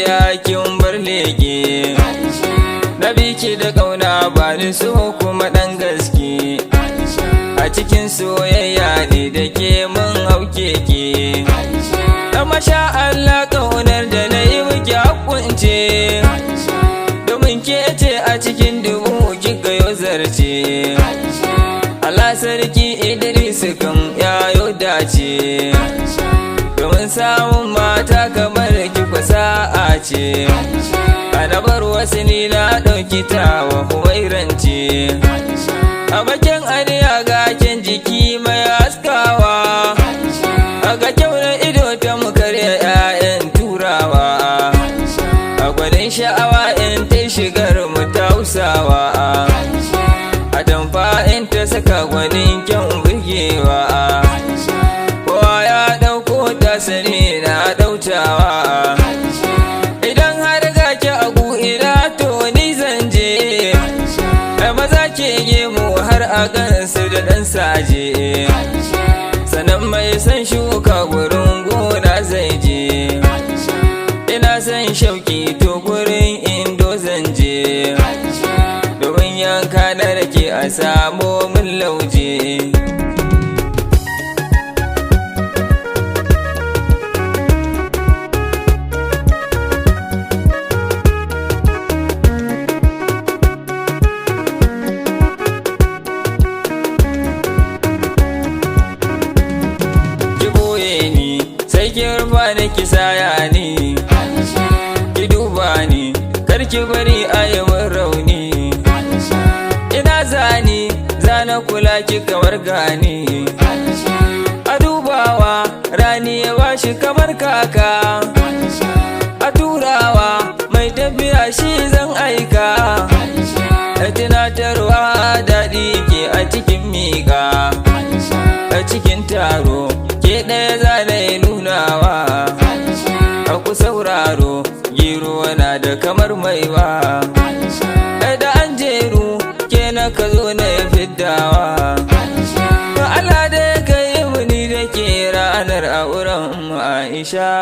ƙarya kin bar leke, na biki da ƙauna ba ni so kuma ɗan gaske, a cikin soyayya ne da ke mun hauke ke. Masha Allah ƙaunar da na yi muke hakunce, domin ke ce a cikin dubu kika yo zarce. Allah sarki Idris kan yayo dace, domin samun mata kamar ki sa'a ce. Ana bar wasu ni na ɗauki tawa huwairance, a bakin aniya gaken jiki mai haskawa, a ga kyau na ido ta mu karya 'ya'yan turawa, a gwanin sha'awa in ta shigar mu ta hausawa, a tamfa in ta saka gwanin kyan burgewa, kowa ya ɗauko ta sani na ɗautawa. Idan har ga ki a ina to ni zan je, maza ke gemu har a gansu da ɗan saje, sannan mai san shuka gurin gona zai je. Ina san shauki to gurin indo zan je, domin yanka na rake a samo min lauje. Ki rufa ni ki saya ni, ki duba ni kar ki bari a yi min rauni. Ina zani zana kula ki kamar gani, a dubawa rani ya bashi kamar kaka, a turawa mai tafiya shi zan aika. A tunatarwa daɗi ke a cikin miƙa, a cikin taro ke ɗaya za na yi nunawa. A ku sauraro gero na da kamar maiwa, da an jeru ke na ka zo na ya fiddawa. Ba Allah da ya kai muni da ke ranar auren Aisha.